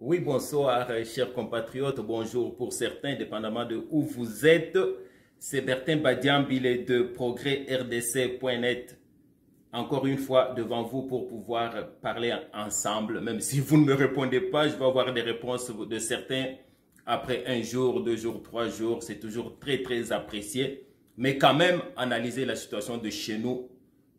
Oui, bonsoir, chers compatriotes. Bonjour pour certains, dépendamment de où vous êtes. C'est Bertin Badiambile de progresrdc.net. Encore une fois, devant vous pour pouvoir parler ensemble. Même si vous ne me répondez pas, je vais avoir des réponses de certains après un jour, 2 jours, 3 jours. C'est toujours très apprécié. Mais quand même, analyser la situation de chez nous.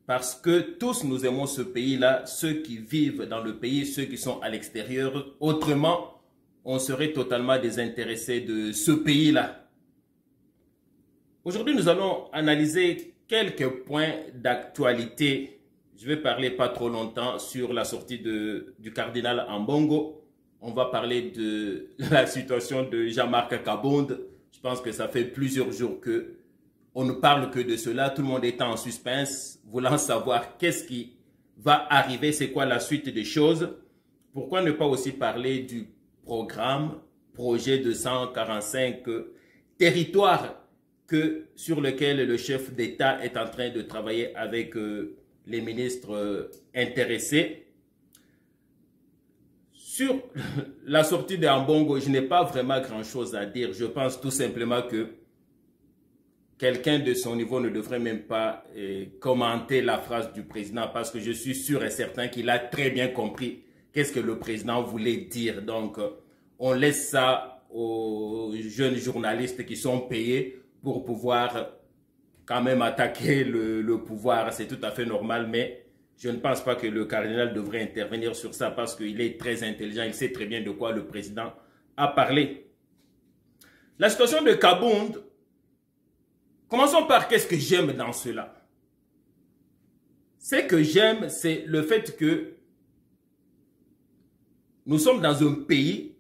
Parce que tous nous aimons ce pays-là, ceux qui vivent dans le pays, ceux qui sont à l'extérieur. Autrement, on serait totalement désintéressé de ce pays-là. Aujourd'hui, nous allons analyser quelques points d'actualité. Je vais parler pas trop longtemps sur la sortie du cardinal Ambongo. On va parler de la situation de Jean-Marc Kabonde. Je pense que ça fait plusieurs jours que on ne parle que de cela, tout le monde est en suspense, voulant savoir qu'est-ce qui va arriver, c'est quoi la suite des choses. Pourquoi ne pas aussi parler du projet de 145 territoires sur lequel le chef d'État est en train de travailler avec les ministres intéressés. Sur la sortie de Ambongo, je n'ai pas vraiment grand-chose à dire. Je pense tout simplement que quelqu'un de son niveau ne devrait même pas commenter la phrase du président parce que je suis sûr et certain qu'il a très bien compris qu'est-ce que le président voulait dire. Donc, on laisse ça aux jeunes journalistes qui sont payés pour pouvoir quand même attaquer le pouvoir. C'est tout à fait normal, mais je ne pense pas que le cardinal devrait intervenir sur ça parce qu'il est très intelligent. Il sait très bien de quoi le président a parlé. La situation de Kabonde. Commençons par qu'est-ce que j'aime dans cela. Ce que j'aime, c'est le fait que nous sommes dans un pays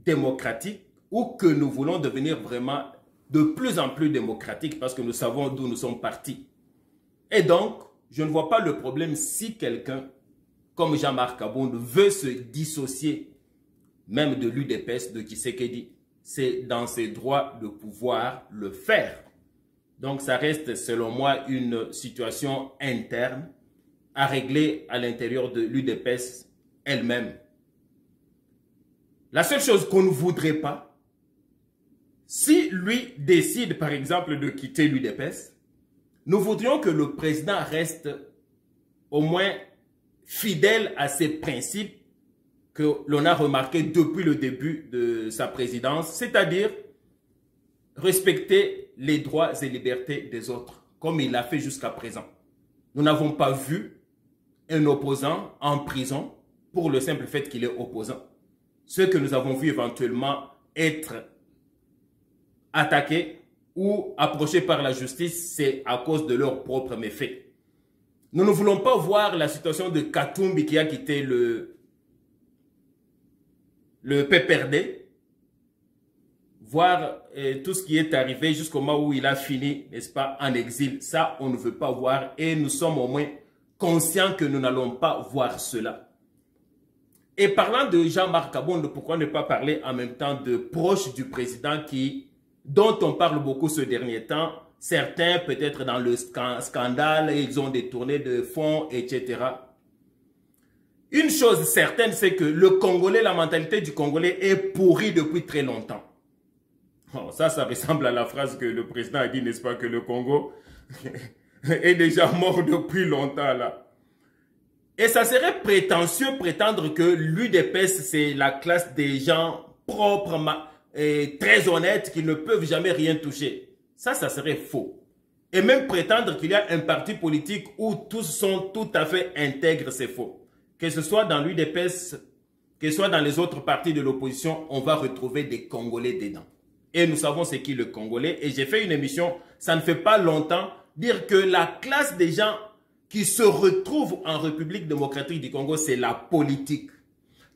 démocratique ou que nous voulons devenir vraiment de plus en plus démocratique parce que nous savons d'où nous sommes partis. Et donc, je ne vois pas le problème si quelqu'un comme Jean-Marc Kabonde veut se dissocier même de l'UDPS, de Tshisekedi. C'est dans ses droits de pouvoir le faire. Donc, ça reste, selon moi, une situation interne à régler à l'intérieur de l'UDPS elle-même. La seule chose qu'on ne voudrait pas, si lui décide, par exemple, de quitter l'UDPS, nous voudrions que le président reste au moins fidèle à ses principes que l'on a remarqués depuis le début de sa présidence, c'est-à-dire respecter les droits et libertés des autres, comme il l'a fait jusqu'à présent. Nous n'avons pas vu un opposant en prison pour le simple fait qu'il est opposant. Ceux que nous avons vu éventuellement être attaqués ou approchés par la justice, c'est à cause de leurs propres méfaits. Nous ne voulons pas voir la situation de Katumbi qui a quitté le PPRD, voir tout ce qui est arrivé jusqu'au moment où il a fini, n'est-ce pas, en exil. Ça, on ne veut pas voir et nous sommes au moins conscients que nous n'allons pas voir cela. Et parlant de Jean-Marc Kabonde, pourquoi ne pas parler en même temps de proches du président dont on parle beaucoup ce dernier temps. Certains, peut-être dans le scandale, ils ont détourné de fonds, etc. Une chose certaine, c'est que le Congolais, la mentalité du Congolais est pourrie depuis très longtemps. Oh, ça ressemble à la phrase que le président a dit, n'est-ce pas, que le Congo est déjà mort depuis longtemps là. Et ça serait prétentieux prétendre que l'UDPS, c'est la classe des gens propres et très honnêtes qui ne peuvent jamais rien toucher. Ça serait faux. Et même prétendre qu'il y a un parti politique où tous sont tout à fait intègres, c'est faux. Que ce soit dans l'UDPS, que ce soit dans les autres partis de l'opposition, on va retrouver des Congolais dedans. Et nous savons c'est qui le Congolais. Et j'ai fait une émission, ça ne fait pas longtemps, dire que la classe des gens qui se retrouvent en République démocratique du Congo, c'est la politique.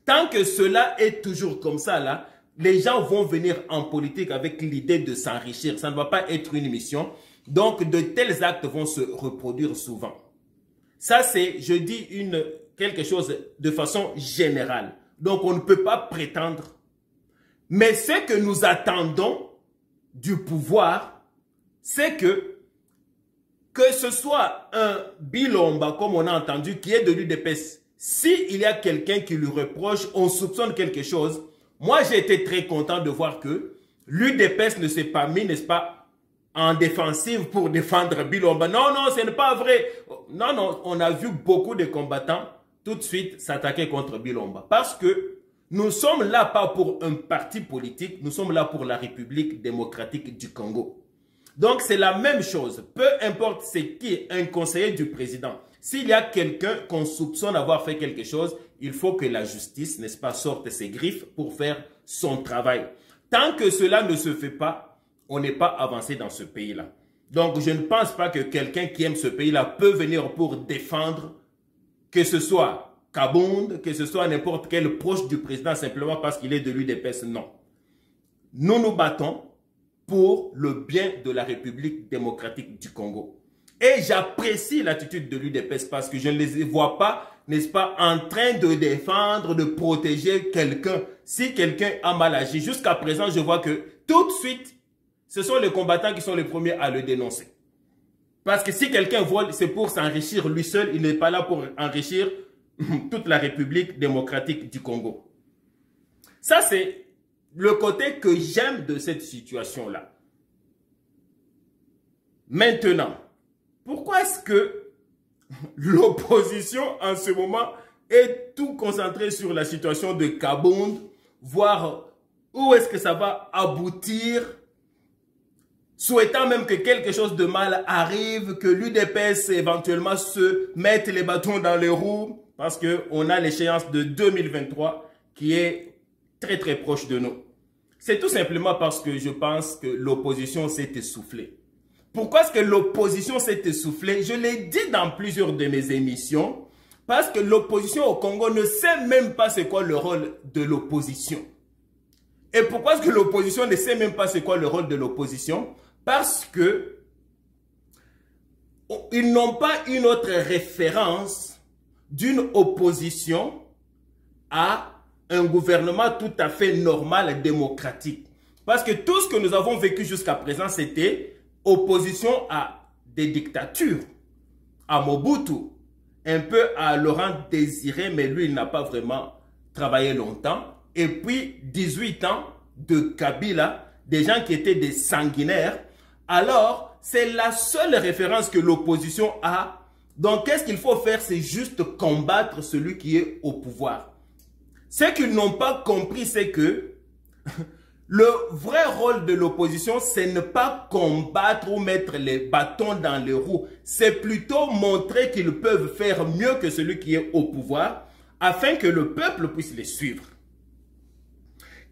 Tant que cela est toujours comme ça, là, les gens vont venir en politique avec l'idée de s'enrichir. Ça ne va pas être une mission. Donc, de tels actes vont se reproduire souvent. Ça, c'est, je dis, quelque chose de façon générale. Donc, on ne peut pas prétendre. Mais ce que nous attendons du pouvoir, c'est que ce soit un Bilomba, comme on a entendu, qui est de l'UDPS, s'il y a quelqu'un qui lui reproche, on soupçonne quelque chose, moi j'ai été très content de voir que l'UDPS ne s'est pas mis, n'est-ce pas, en défensive pour défendre Bilomba. Non, non, ce n'est pas vrai. Non, non, on a vu beaucoup de combattants tout de suite s'attaquer contre Bilomba. Parce que nous sommes là pas pour un parti politique, nous sommes là pour la République démocratique du Congo. Donc c'est la même chose. Peu importe c'est qui, un conseiller du président. S'il y a quelqu'un qu'on soupçonne avoir fait quelque chose, il faut que la justice, n'est-ce pas, sorte ses griffes pour faire son travail. Tant que cela ne se fait pas, on n'est pas avancé dans ce pays-là. Donc, je ne pense pas que quelqu'un qui aime ce pays-là peut venir pour défendre, que ce soit Kabound, que ce soit n'importe quel proche du président, simplement parce qu'il est de l'UDPS. Non. Nous nous battons pour le bien de la République démocratique du Congo. Et j'apprécie l'attitude de l'UDPS parce que je ne les vois pas, n'est-ce pas, en train de défendre, de protéger quelqu'un. Si quelqu'un a mal agi, jusqu'à présent, je vois que tout de suite, ce sont les combattants qui sont les premiers à le dénoncer. Parce que si quelqu'un vole, c'est pour s'enrichir lui seul. Il n'est pas là pour enrichir toute la République démocratique du Congo. Ça, c'est le côté que j'aime de cette situation-là. Maintenant, pourquoi est-ce que l'opposition en ce moment est tout concentrée sur la situation de Kabound, voir où est-ce que ça va aboutir, souhaitant même que quelque chose de mal arrive, que l'UDPS éventuellement se mette les bâtons dans les roues, parce qu'on a l'échéance de 2023 qui est très très proche de nous. C'est tout simplement parce que je pense que l'opposition s'est essoufflée. Pourquoi est-ce que l'opposition s'est essoufflée? Je l'ai dit dans plusieurs de mes émissions, parce que l'opposition au Congo ne sait même pas c'est quoi le rôle de l'opposition. Et pourquoi est-ce que l'opposition ne sait même pas c'est quoi le rôle de l'opposition? Parce que ils n'ont pas une autre référence d'une opposition à un gouvernement tout à fait normal, démocratique. Parce que tout ce que nous avons vécu jusqu'à présent, c'était opposition à des dictatures, à Mobutu, un peu à Laurent Désiré, mais lui, il n'a pas vraiment travaillé longtemps. Et puis, 18 ans de Kabila, des gens qui étaient des sanguinaires. Alors, c'est la seule référence que l'opposition a. Donc, qu'est-ce qu'il faut faire? C'est juste combattre celui qui est au pouvoir. Ce qu'ils n'ont pas compris, c'est que le vrai rôle de l'opposition, c'est ne pas combattre ou mettre les bâtons dans les roues. C'est plutôt montrer qu'ils peuvent faire mieux que celui qui est au pouvoir, afin que le peuple puisse les suivre.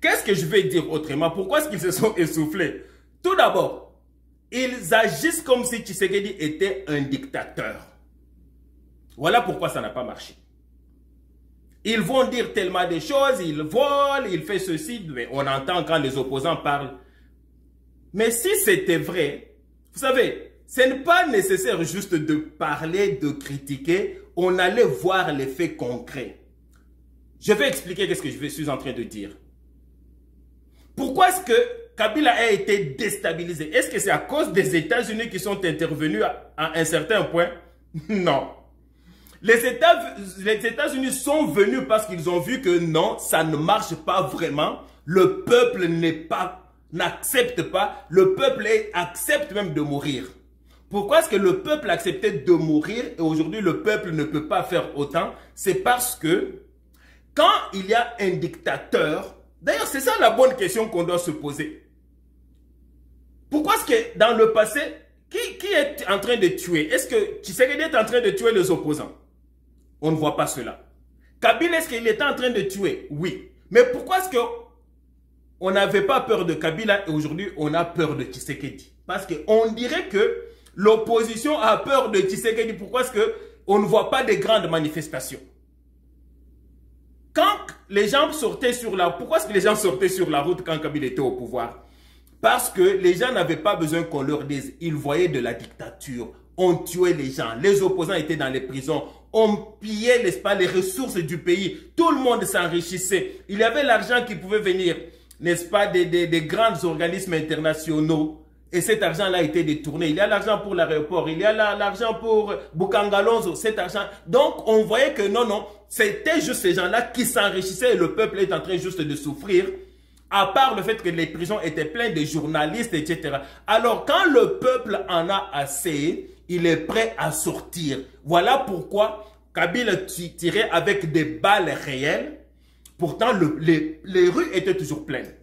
Qu'est-ce que je vais dire autrement? Pourquoi est-ce qu'ils se sont essoufflés? Tout d'abord, ils agissent comme si Tshisekedi était un dictateur. Voilà pourquoi ça n'a pas marché. Ils vont dire tellement de choses, ils volent, ils font ceci, mais on entend quand les opposants parlent. Mais si c'était vrai, vous savez, ce n'est pas nécessaire juste de parler, de critiquer, on allait voir les faits concrets. Je vais expliquer ce que je suis en train de dire. Pourquoi est-ce que Kabila a été déstabilisé? Est-ce que c'est à cause des États-Unis qui sont intervenus à un certain point? Non. Les États-Unis sont venus parce qu'ils ont vu que non, ça ne marche pas vraiment. Le peuple n'accepte pas. Le peuple accepte même de mourir. Pourquoi est-ce que le peuple acceptait de mourir et aujourd'hui le peuple ne peut pas faire autant? C'est parce que quand il y a un dictateur, d'ailleurs c'est ça la bonne question qu'on doit se poser. Pourquoi est-ce que dans le passé, qui est en train de tuer? Est-ce que Tshisekedi est en train de tuer les opposants? On ne voit pas cela. Kabila, est-ce qu'il était en train de tuer? Oui. Mais pourquoi est-ce qu'on n'avait pas peur de Kabila et aujourd'hui on a peur de Tshisekedi? Parce qu'on dirait que l'opposition a peur de Tshisekedi. Pourquoi est-ce qu'on ne voit pas de grandes manifestations? Quand les gens sortaient sur la... Pourquoi est-ce que les gens sortaient sur la route quand Kabila était au pouvoir? Parce que les gens n'avaient pas besoin qu'on leur dise. Ils voyaient de la dictature. On tuait les gens. Les opposants étaient dans les prisons. On pillait, n'est-ce pas, les ressources du pays. Tout le monde s'enrichissait. Il y avait l'argent qui pouvait venir, n'est-ce pas, des grands organismes internationaux Et cet argent-là a été détourné. Il y a l'argent pour l'aéroport, il y a l'argent pour Bukangalonzo, cet argent. Donc, on voyait que non, c'était juste ces gens-là qui s'enrichissaient et le peuple est en train juste de souffrir. À part le fait que les prisons étaient pleines de journalistes, etc. Alors, quand le peuple en a assez, il est prêt à sortir. Voilà pourquoi Kabila tirait avec des balles réelles. Pourtant, les rues étaient toujours pleines.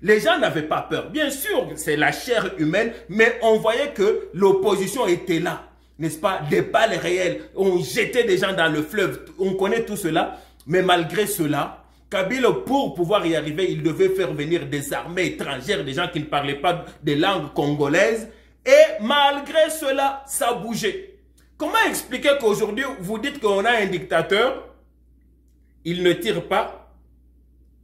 Les gens n'avaient pas peur. Bien sûr, c'est la chair humaine, mais on voyait que l'opposition était là. N'est-ce pas? Des balles réelles. On jetait des gens dans le fleuve. On connaît tout cela. Mais malgré cela, Kabila, pour pouvoir y arriver, il devait faire venir des armées étrangères, des gens qui ne parlaient pas de langue congolaise. Et malgré cela, ça bougeait. Comment expliquer qu'aujourd'hui, vous dites qu'on a un dictateur, il ne tire pas,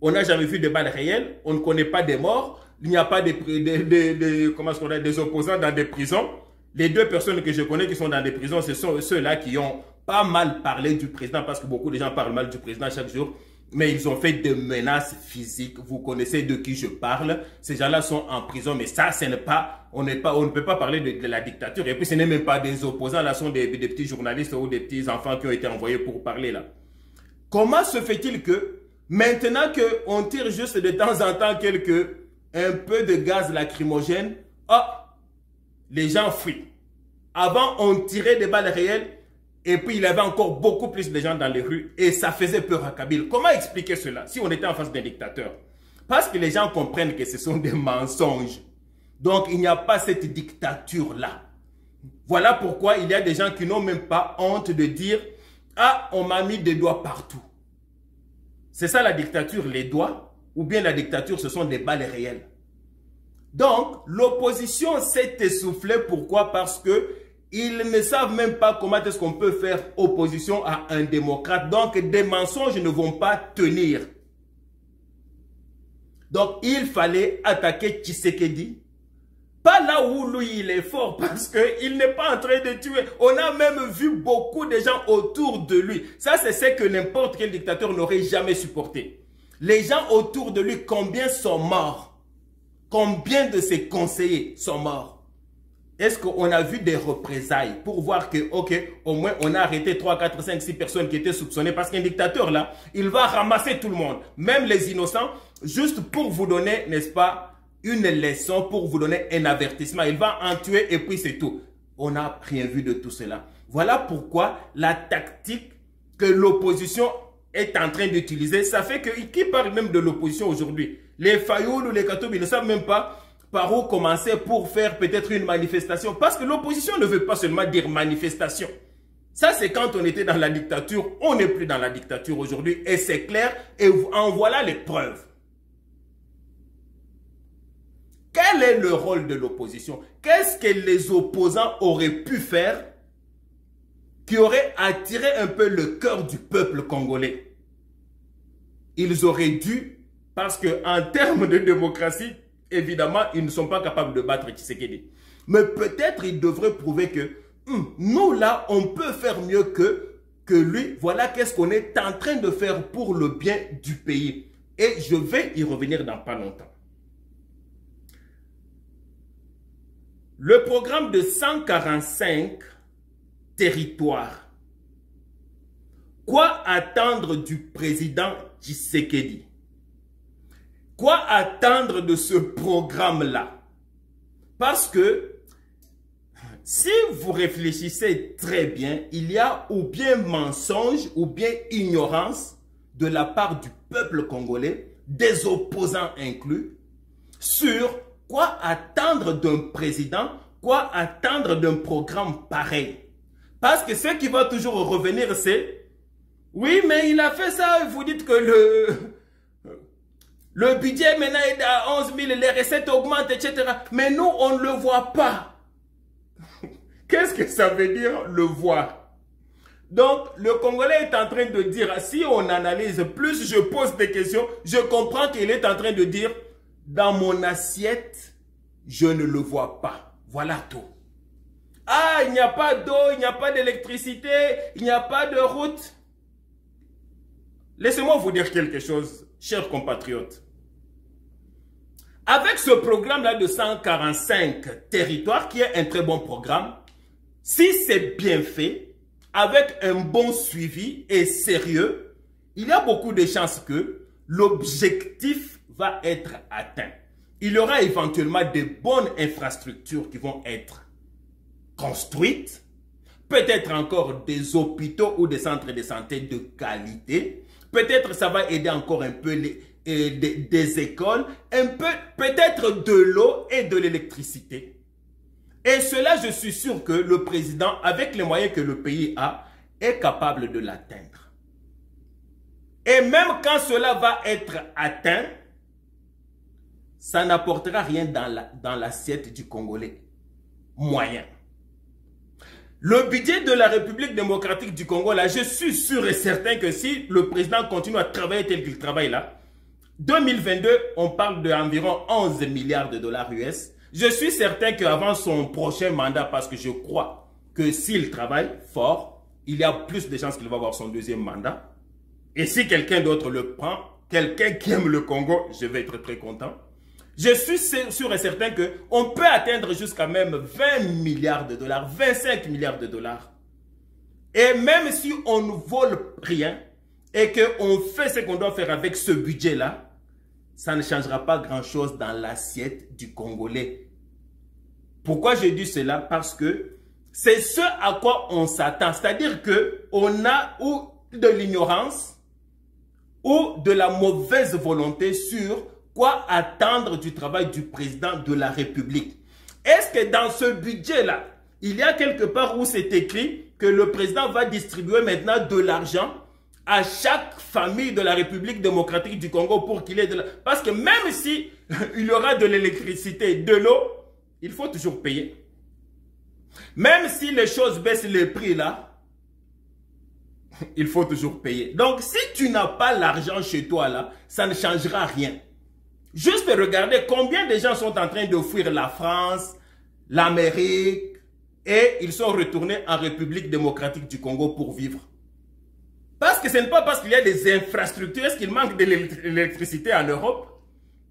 on n'a jamais vu de balles réelles, on ne connaît pas des morts, il n'y a pas des opposants dans des prisons. Les deux personnes que je connais qui sont dans des prisons, ce sont ceux-là qui ont pas mal parlé du président, parce que beaucoup de gens parlent mal du président chaque jour, mais ils ont fait des menaces physiques. Vous connaissez de qui je parle. Ces gens-là sont en prison, mais ça, ce n'est pas, on ne peut pas parler de la dictature. Et puis, ce n'est même pas des opposants, là, ce sont des petits journalistes ou des petits enfants qui ont été envoyés pour parler là. Comment se fait-il que maintenant qu'on tire juste de temps en temps un peu de gaz lacrymogène, les gens fuient. Avant, on tirait des balles réelles et puis il y avait encore beaucoup plus de gens dans les rues et ça faisait peur à Kabila. Comment expliquer cela si on était en face d'un dictateur? Parce que les gens comprennent que ce sont des mensonges. Donc, il n'y a pas cette dictature-là. Voilà pourquoi il y a des gens qui n'ont même pas honte de dire « Ah, on m'a mis des doigts partout ». C'est ça la dictature, les doigts, ou bien la dictature, ce sont des balles réelles. Donc, l'opposition s'est essoufflée. Pourquoi? Parce que ils ne savent même pas comment est-ce qu'on peut faire opposition à un démocrate. Donc, des mensonges ne vont pas tenir. Donc, il fallait attaquer Tshisekedi. Pas là où lui, il est fort, parce qu'il n'est pas en train de tuer. On a même vu beaucoup de gens autour de lui. Ça, c'est ce que n'importe quel dictateur n'aurait jamais supporté. Les gens autour de lui, combien sont morts? Combien de ses conseillers sont morts? Est-ce qu'on a vu des représailles pour voir que, ok, au moins on a arrêté 3, 4, 5, 6 personnes qui étaient soupçonnées? Parce qu'un dictateur, là, il va ramasser tout le monde, même les innocents, juste pour vous donner, n'est-ce pas, une leçon, pour vous donner un avertissement. Il va en tuer et puis c'est tout. On n'a rien vu de tout cela. Voilà pourquoi la tactique que l'opposition est en train d'utiliser, ça fait que, qui parle même de l'opposition aujourd'hui? Les Fayoul ou les Katoum, ils ne savent même pas par où commencer pour faire peut-être une manifestation. Parce que l'opposition ne veut pas seulement dire manifestation. Ça, c'est quand on était dans la dictature. On n'est plus dans la dictature aujourd'hui. Et c'est clair. Et en voilà les preuves. Quel est le rôle de l'opposition? Qu'est-ce que les opposants auraient pu faire qui aurait attiré un peu le cœur du peuple congolais? Ils auraient dû, parce qu'en termes de démocratie, évidemment, ils ne sont pas capables de battre Tshisekedi. Mais peut-être ils devraient prouver que nous, là, on peut faire mieux que lui. Voilà qu'est-ce qu'on est en train de faire pour le bien du pays. Et je vais y revenir dans pas longtemps. Le programme de 145 territoires. Quoi attendre du président Tshisekedi? Quoi attendre de ce programme-là? Parce que si vous réfléchissez très bien, il y a ou bien mensonge ou bien ignorance de la part du peuple congolais, des opposants inclus, sur quoi attendre d'un président, quoi attendre d'un programme pareil. Parce que ce qui va toujours revenir, c'est oui, mais il a fait ça, vous dites que le budget maintenant est à 11 000, les recettes augmentent, etc. Mais nous, on ne le voit pas. Qu'est-ce que ça veut dire, le voir? Donc, le Congolais est en train de dire, si on analyse, plus je pose des questions, je comprends qu'il est en train de dire, dans mon assiette, je ne le vois pas. Voilà tout. Ah, il n'y a pas d'eau, il n'y a pas d'électricité, il n'y a pas de route. Laissez-moi vous dire quelque chose, chers compatriotes. Avec ce programme-là de 145 territoires, qui est un très bon programme, si c'est bien fait, avec un bon suivi et sérieux, il y a beaucoup de chances que l'objectif va être atteint. Il y aura éventuellement de bonnes infrastructures qui vont être construites, peut-être encore des hôpitaux ou des centres de santé de qualité, peut-être ça va aider encore un peu des écoles, peut-être de l'eau et de l'électricité. Et cela, je suis sûr que le président, avec les moyens que le pays a, est capable de l'atteindre. Et même quand cela va être atteint, ça n'apportera rien dans l'assiette du Congolais moyen. Le budget de la République démocratique du Congo, là, je suis sûr et certain que si le président continue à travailler tel qu'il travaille là, 2022, on parle d'environ 11 milliards de dollars US. Je suis certain qu'avant son prochain mandat, parce que je crois que s'il travaille fort, il y a plus de chances qu'il va avoir son deuxième mandat. Et si quelqu'un d'autre le prend, quelqu'un qui aime le Congo, je vais être très content. Je suis sûr et certain qu'on peut atteindre jusqu'à même 20 milliards de dollars, 25 milliards de dollars. Et même si on ne vole rien et qu'on fait ce qu'on doit faire avec ce budget-là, ça ne changera pas grand-chose dans l'assiette du Congolais. Pourquoi je dis cela? Parce que c'est ce à quoi on s'attend. C'est-à-dire qu'on a ou de l'ignorance ou de la mauvaise volonté sur quoi attendre du travail du président de la République. Est-ce que dans ce budget-là, il y a quelque part où c'est écrit que le président va distribuer maintenant de l'argent à chaque famille de la République démocratique du Congo pour qu'il ait de la... Parce que même si il y aura de l'électricité, de l'eau, il faut toujours payer. Même si les choses baissent les prix là, il faut toujours payer. Donc si tu n'as pas l'argent chez toi là, ça ne changera rien. Juste regarder combien de gens sont en train de fuir la France, l'Amérique, et ils sont retournés en République démocratique du Congo pour vivre. Parce que ce n'est pas parce qu'il y a des infrastructures, est-ce qu'il manque de l'électricité en Europe?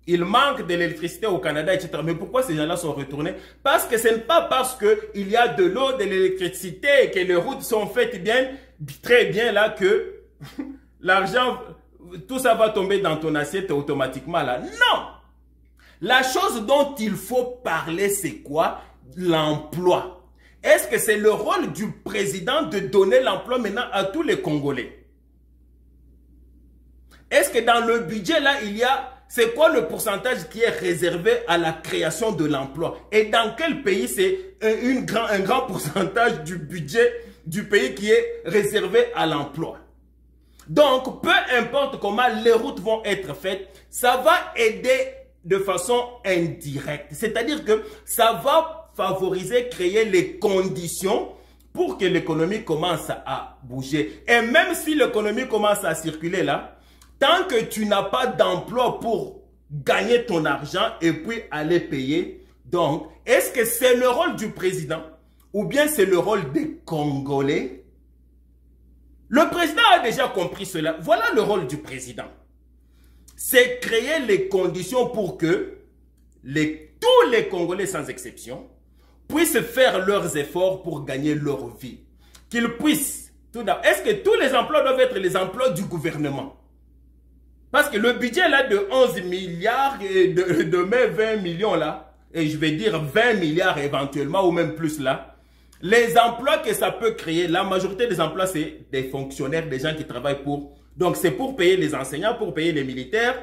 Il manque de l'électricité au Canada, etc. Mais pourquoi ces gens-là sont retournés? Parce que ce n'est pas parce qu'il y a de l'eau, de l'électricité et que les routes sont faites bien, très bien là que l'argent, tout ça va tomber dans ton assiette automatiquement là. Non! La chose dont il faut parler, c'est quoi? L'emploi. Est-ce que c'est le rôle du président de donner l'emploi maintenant à tous les Congolais? Est-ce que dans le budget là, il y a... C'est quoi le pourcentage qui est réservé à la création de l'emploi? Et dans quel pays c'est un grand pourcentage du budget du pays qui est réservé à l'emploi? Donc, peu importe comment les routes vont être faites, ça va aider de façon indirecte. C'est-à-dire que ça va favoriser, créer les conditions pour que l'économie commence à bouger. Et même si l'économie commence à circuler là, tant que tu n'as pas d'emploi pour gagner ton argent et puis aller payer, donc, est-ce que c'est le rôle du président ou bien c'est le rôle des Congolais? Le président a déjà compris cela. Voilà le rôle du président. C'est créer les conditions pour que tous les Congolais sans exception puissent faire leurs efforts pour gagner leur vie. Qu'ils puissent, est-ce que tous les emplois doivent être les emplois du gouvernement? Parce que le budget là de 11 milliards et de 20 millions là, et je vais dire 20 milliards éventuellement ou même plus là, les emplois que ça peut créer, la majorité des emplois c'est des fonctionnaires, des gens qui travaillent pour... Donc c'est pour payer les enseignants, pour payer les militaires,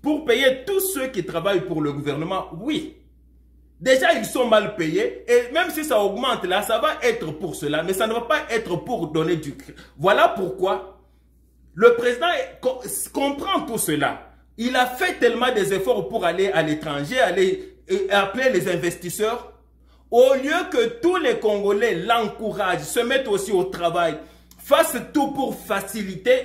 pour payer tous ceux qui travaillent pour le gouvernement, oui. Déjà ils sont mal payés et même si ça augmente là, ça va être pour cela, mais ça ne va pas être pour donner du... Voilà pourquoi... Le président comprend tout cela. Il a fait tellement des efforts pour aller à l'étranger, aller appeler les investisseurs. Au lieu que tous les Congolais l'encouragent, se mettent aussi au travail, fassent tout pour faciliter,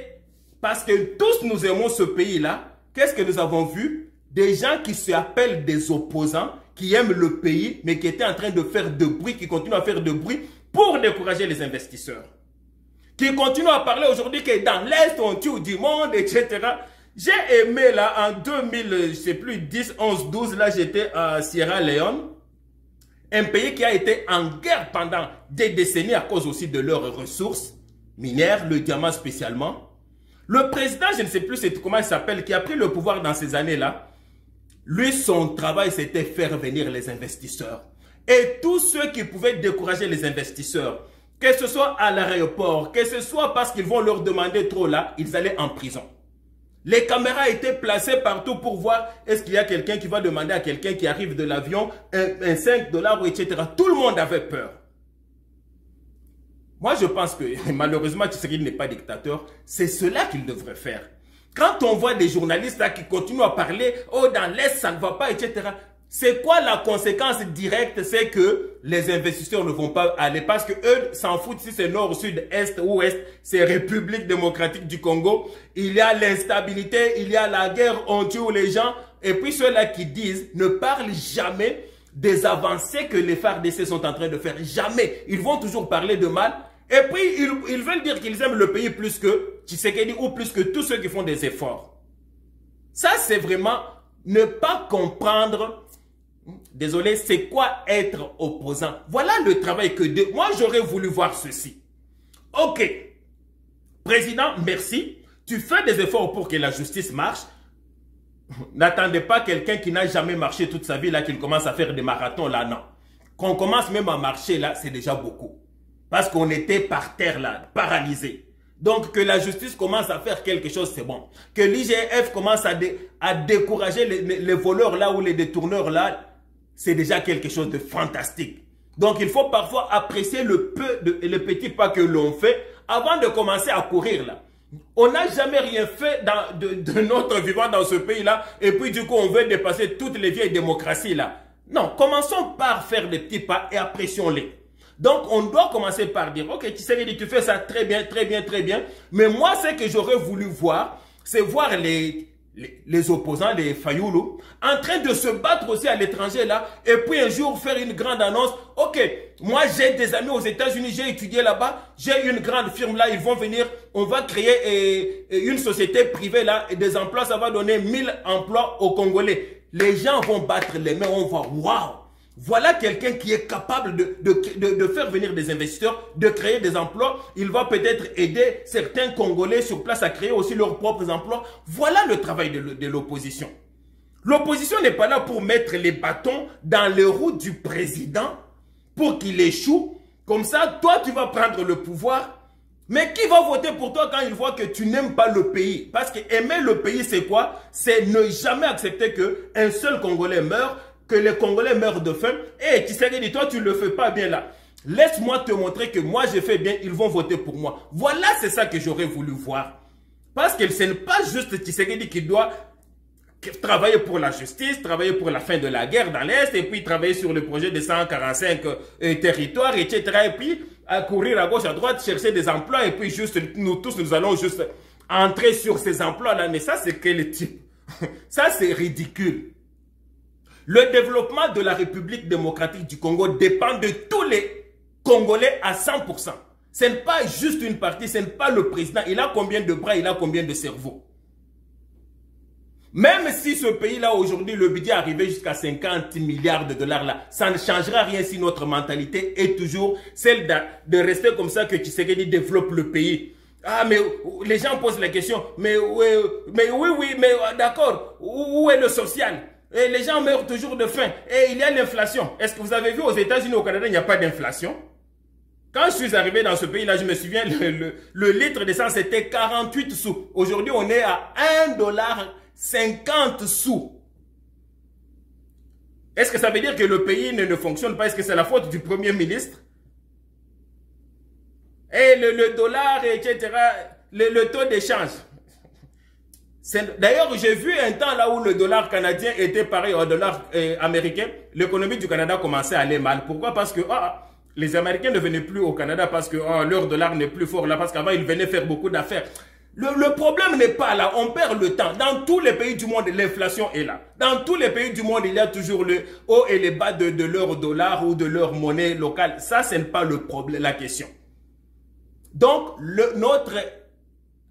parce que tous nous aimons ce pays-là. Qu'est-ce que nous avons vu? Des gens qui s'appellent des opposants, qui aiment le pays, mais qui étaient en train de faire de bruit, qui continuent à faire de bruit pour décourager les investisseurs. Qui continuent à parler aujourd'hui que dans l'Est, on tue du monde, etc. J'ai aimé là en 2000, je sais plus, 10, 11, 12, là j'étais à Sierra Leone. Un pays qui a été en guerre pendant des décennies à cause aussi de leurs ressources minières, le diamant spécialement. Le président, je ne sais plus comment il s'appelle, qui a pris le pouvoir dans ces années-là, lui, son travail, c'était faire venir les investisseurs. Et tous ceux qui pouvaient décourager les investisseurs, que ce soit à l'aéroport, que ce soit parce qu'ils vont leur demander trop là, ils allaient en prison. Les caméras étaient placées partout pour voir est-ce qu'il y a quelqu'un qui va demander à quelqu'un qui arrive de l'avion un 5 $, etc. Tout le monde avait peur. Moi, je pense que malheureusement, Tshisekedi n'est pas dictateur. C'est cela qu'il devrait faire. Quand on voit des journalistes là qui continuent à parler, oh dans l'Est ça ne va pas, etc. C'est quoi la conséquence directe? C'est que les investisseurs ne vont pas aller parce que eux s'en foutent si c'est nord, sud, est ou ouest. C'est République démocratique du Congo. Il y a l'instabilité, il y a la guerre, on tue les gens. Et puis ceux-là qui disent ne parlent jamais des avancées que les FARDC sont en train de faire. Jamais. Ils vont toujours parler de mal. Et puis, ils veulent dire qu'ils aiment le pays plus que Tshisekedi ou plus que tous ceux qui font des efforts. Ça, c'est vraiment ne pas comprendre, désolé, c'est quoi être opposant. Voilà le travail que... Moi, j'aurais voulu voir ceci. Ok, président, merci. Tu fais des efforts pour que la justice marche. N'attendez pas quelqu'un qui n'a jamais marché toute sa vie, là, qu'il commence à faire des marathons, là, non. Qu'on commence même à marcher, là, c'est déjà beaucoup. Parce qu'on était par terre là, paralysé. Donc que la justice commence à faire quelque chose, c'est bon. Que l'IGF commence à décourager les voleurs là ou les détourneurs là, c'est déjà quelque chose de fantastique. Donc il faut parfois apprécier le petit pas que l'on fait avant de commencer à courir là. On n'a jamais rien fait de notre vivant dans ce pays là et puis du coup on veut dépasser toutes les vieilles démocraties là. Non, commençons par faire des petits pas et apprécions-les. Donc, on doit commencer par dire, ok, Tshisekedi, tu fais ça très bien, très bien, très bien. Mais moi, ce que j'aurais voulu voir, c'est voir les opposants, les Fayoulou, en train de se battre aussi à l'étranger là. Et puis un jour, faire une grande annonce. Ok, moi, j'ai des amis aux États-Unis, j'ai étudié là-bas. J'ai une grande firme là, ils vont venir. On va créer une société privée là. Et des emplois, ça va donner 1000 emplois aux Congolais. Les gens vont battre les mains, on va, waouh! Voilà quelqu'un qui est capable de faire venir des investisseurs, de créer des emplois. Il va peut-être aider certains Congolais sur place à créer aussi leurs propres emplois. Voilà le travail de l'opposition. L'opposition n'est pas là pour mettre les bâtons dans les roues du président pour qu'il échoue. Comme ça, toi, tu vas prendre le pouvoir. Mais qui va voter pour toi quand il voit que tu n'aimes pas le pays? Parce que aimer le pays, c'est quoi? C'est ne jamais accepter qu'un seul Congolais meure, que les Congolais meurent de faim. Et Tshisekedi, toi, tu ne le fais pas bien là. Laisse-moi te montrer que moi, je fais bien, ils vont voter pour moi. Voilà, c'est ça que j'aurais voulu voir. Parce que ce n'est pas juste Tshisekedi qui doit travailler pour la justice, travailler pour la fin de la guerre dans l'Est, et puis travailler sur le projet de 145 territoires, etc. Et puis, à courir à gauche, à droite, chercher des emplois, et puis juste, nous tous, nous allons juste entrer sur ces emplois-là. Mais ça, c'est quel type? Ça, c'est ridicule. Le développement de la République démocratique du Congo dépend de tous les Congolais à 100%. Ce n'est pas juste une partie, ce n'est pas le président. Il a combien de bras, il a combien de cerveaux? Même si ce pays-là, aujourd'hui, le budget est arrivé jusqu'à 50 milliards de dollars là, ça ne changera rien si notre mentalité est toujours celle de rester comme ça que Tshisekedi développe le pays. Ah, mais les gens posent la question, mais oui, mais d'accord, où est le social? Et les gens meurent toujours de faim. Et il y a l'inflation. Est-ce que vous avez vu aux États-Unis, au Canada, il n'y a pas d'inflation? Quand je suis arrivé dans ce pays-là, je me souviens, le litre d'essence, c'était 48 sous. Aujourd'hui, on est à 1,50 $. Est-ce que ça veut dire que le pays ne fonctionne pas? Est-ce que c'est la faute du Premier ministre? Et le dollar, etc., le taux d'échange. D'ailleurs, j'ai vu un temps là où le dollar canadien était pareil au dollar américain. L'économie du Canada commençait à aller mal. Pourquoi? Parce que les Américains ne venaient plus au Canada parce que leur dollar n'est plus fort là. Parce qu'avant, ils venaient faire beaucoup d'affaires. Le problème n'est pas là. On perd le temps. Dans tous les pays du monde, l'inflation est là. Dans tous les pays du monde, il y a toujours le haut et les bas de leur dollar ou de leur monnaie locale. Ça, ce n'est pas le problème, la question. Donc, notre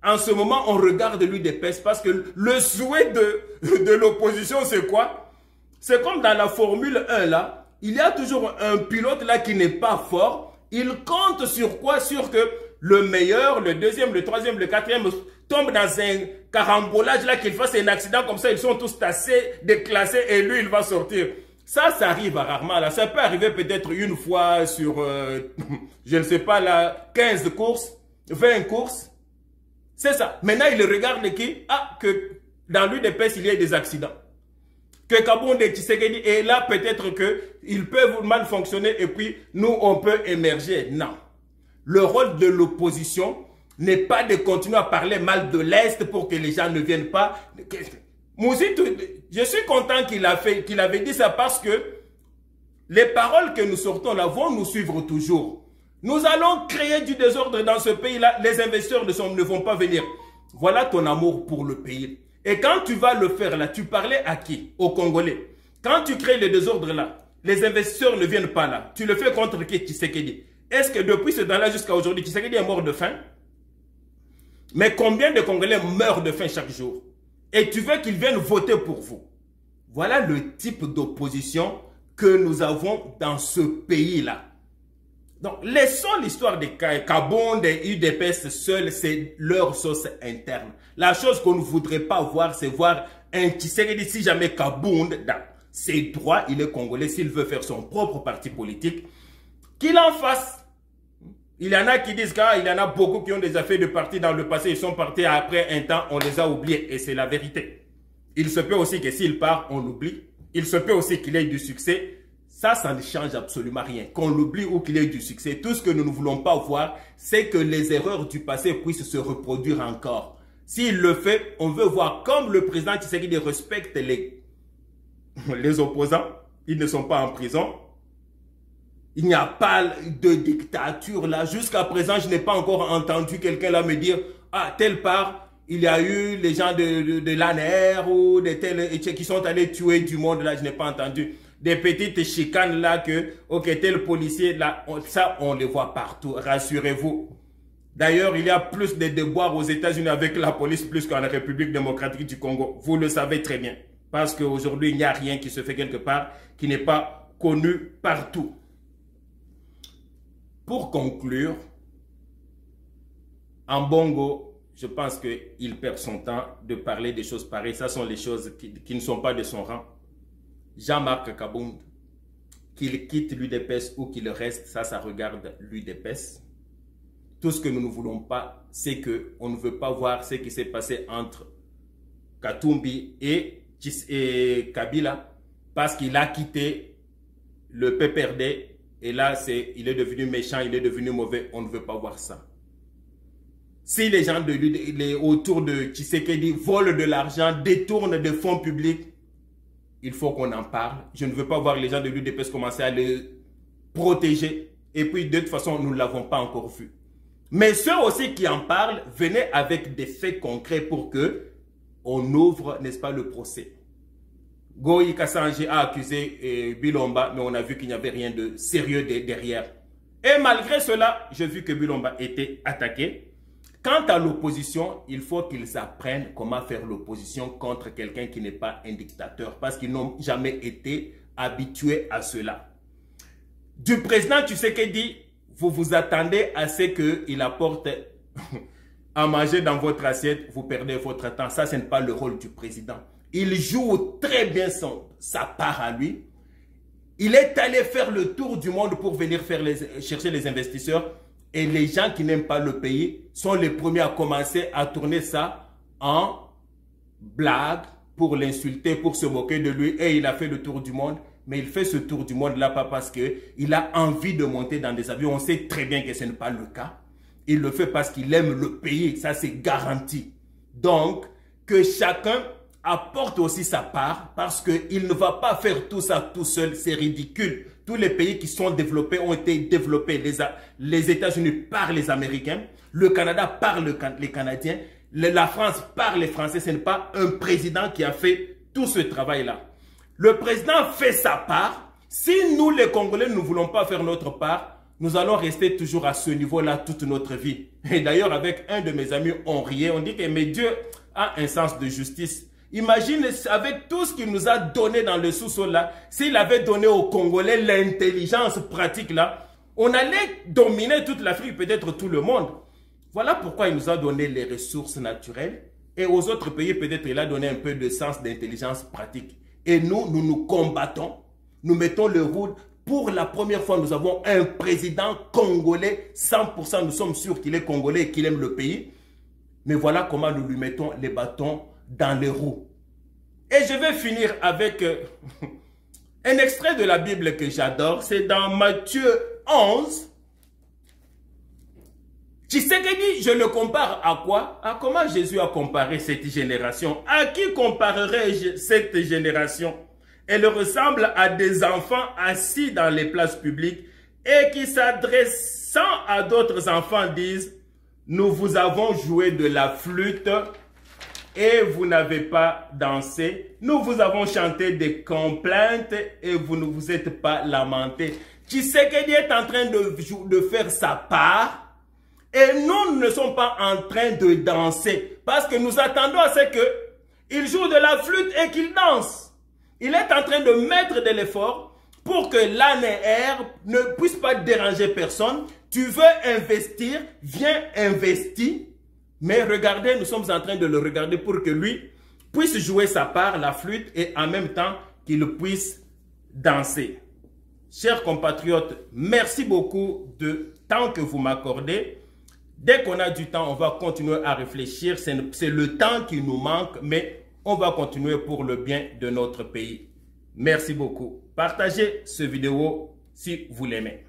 en ce moment, on regarde l'UDPS parce que le souhait de l'opposition, c'est quoi? C'est comme dans la Formule 1, là. Il y a toujours un pilote là qui n'est pas fort. Il compte sur quoi? Sur que le meilleur, le deuxième, le troisième, le quatrième tombe dans un carambolage là, qu'il fasse un accident comme ça. Ils sont tous tassés, déclassés et lui, il va sortir. Ça arrive rarement là. Ça peut arriver peut-être une fois sur, je ne sais pas là, 15 courses, 20 courses. C'est ça. Maintenant, il regarde qui? Ah, que dans l'UDPS, il y a des accidents. Que Kabound et Tshisekedi, et là, peut-être qu'ils peuvent mal fonctionner et puis nous, on peut émerger. Non. Le rôle de l'opposition n'est pas de continuer à parler mal de l'Est pour que les gens ne viennent pas. Mouzit, je suis content qu'il avait dit ça parce que les paroles que nous sortons là vont nous suivre toujours. Nous allons créer du désordre dans ce pays-là. Les investisseurs ne vont pas venir. Voilà ton amour pour le pays. Et quand tu vas le faire là, tu parlais à qui? Aux Congolais. Quand tu crées le désordre là, les investisseurs ne viennent pas là. Tu le fais contre qui? Tshisekedi. Est-ce que depuis ce temps-là jusqu'à aujourd'hui, Tshisekedi est mort de faim? Mais combien de Congolais meurent de faim chaque jour? Et tu veux qu'ils viennent voter pour vous? Voilà le type d'opposition que nous avons dans ce pays-là. Donc, laissons l'histoire des Kabound, des UDPS seuls, c'est leur sauce interne. La chose qu'on ne voudrait pas voir, c'est voir un Tshisekedi, si jamais Kabound, dans ses droits, il est congolais, s'il veut faire son propre parti politique, qu'il en fasse. Il y en a qui disent qu'il y en a beaucoup qui ont déjà fait de partis dans le passé, ils sont partis après un temps, on les a oubliés, et c'est la vérité. Il se peut aussi que s'il part, on l'oublie. Il se peut aussi qu'il ait du succès. Ça ne change absolument rien. Qu'on l'oublie ou qu'il ait du succès. Tout ce que nous ne voulons pas voir, c'est que les erreurs du passé puissent se reproduire encore. S'il le fait, on veut voir comme le président Tshisekedi respecte les opposants. Ils ne sont pas en prison. Il n'y a pas de dictature là. Jusqu'à présent, je n'ai pas encore entendu quelqu'un là me dire « Ah, telle part, il y a eu les gens de l'ANR ou de tels qui sont allés tuer du monde là. » Je n'ai pas entendu. Des petites chicanes là que, ok, tel policier là, ça on les voit partout, rassurez-vous. D'ailleurs, il y a plus de déboires aux États-Unis avec la police plus qu'en République démocratique du Congo. Vous le savez très bien. Parce qu'aujourd'hui, il n'y a rien qui se fait quelque part qui n'est pas connu partout. Pour conclure, en Bongo, je pense qu'il perd son temps de parler des choses pareilles. Ça sont les choses qui ne sont pas de son rang. Jean-Marc Kabound, qu'il quitte l'UDPS ou qu'il reste, ça regarde l'UDPS. Tout ce que nous ne voulons pas, c'est qu'on ne veut pas voir ce qui s'est passé entre Katumbi et Kabila, parce qu'il a quitté le PPRD, et là, il est devenu méchant, il est devenu mauvais, on ne veut pas voir ça. Si les gens autour de Tshisekedi volent de l'argent, détournent des fonds publics, il faut qu'on en parle. Je ne veux pas voir les gens de l'UDPS commencer à les protéger. Et puis, de toute façon, nous ne l'avons pas encore vu. Mais ceux aussi qui en parlent, venez avec des faits concrets pour que on ouvre, n'est-ce pas, le procès. Goyi Kassanji a accusé Bilomba, mais on a vu qu'il n'y avait rien de sérieux derrière. Et malgré cela, j'ai vu que Bilomba était attaqué. Quant à l'opposition, il faut qu'ils apprennent comment faire l'opposition contre quelqu'un qui n'est pas un dictateur, parce qu'ils n'ont jamais été habitués à cela. Du président Tshisekedi, vous vous attendez à ce qu'il apporte à manger dans votre assiette, vous perdez votre temps. Ça, ce n'est pas le rôle du président. Il joue très bien sa part à lui. Il est allé faire le tour du monde pour venir chercher les investisseurs. Et les gens qui n'aiment pas le pays sont les premiers à commencer à tourner ça en blague pour l'insulter, pour se moquer de lui. Et il a fait le tour du monde. Mais il fait ce tour du monde-là pas parce qu'il a envie de monter dans des avions. On sait très bien que ce n'est pas le cas. Il le fait parce qu'il aime le pays. Ça, c'est garanti. Donc, que chacun apporte aussi sa part parce qu'il ne va pas faire tout ça tout seul. C'est ridicule. Tous les pays qui sont développés ont été développés. Les États-Unis par les Américains. Le Canada par les Canadiens. La France par les Français. Ce n'est pas un président qui a fait tout ce travail-là. Le président fait sa part. Si nous, les Congolais, ne voulons pas faire notre part, nous allons rester toujours à ce niveau-là toute notre vie. Et d'ailleurs, avec un de mes amis, on riait, on dit que mais Dieu a un sens de justice. Imagine avec tout ce qu'il nous a donné dans le sous-sol là, s'il avait donné aux Congolais l'intelligence pratique là, on allait dominer toute l'Afrique, peut-être tout le monde. Voilà pourquoi il nous a donné les ressources naturelles. Et aux autres pays, peut-être il a donné un peu de sens d'intelligence pratique. Et nous nous combattons. Nous mettons le rouge. Pour la première fois, nous avons un président congolais. 100%, nous sommes sûrs qu'il est congolais et qu'il aime le pays. Mais voilà comment nous lui mettons les bâtons dans les roues. Et je vais finir avec un extrait de la Bible que j'adore. C'est dans Matthieu 11. Tshisekedi, je le compare à quoi? À comment Jésus a comparé cette génération? À qui comparerais-je cette génération? Elle ressemble à des enfants assis dans les places publiques et qui, s'adressant à d'autres enfants, disent « Nous vous avons joué de la flûte et vous n'avez pas dansé. Nous vous avons chanté des complaintes et vous ne vous êtes pas lamenté. » Tshisekedi est en train de faire sa part. Et nous ne sommes pas en train de danser parce que nous attendons à ce qu'il joue de la flûte et qu'il danse. Il est en train de mettre de l'effort pour que l'ANR ne puisse pas déranger personne. Tu veux investir, viens investir. Mais regardez, nous sommes en train de le regarder pour que lui puisse jouer sa part, la flûte, et en même temps qu'il puisse danser. Chers compatriotes, merci beaucoup du temps que vous m'accordez. Dès qu'on a du temps, on va continuer à réfléchir. C'est le temps qui nous manque, mais on va continuer pour le bien de notre pays. Merci beaucoup. Partagez cette vidéo si vous l'aimez.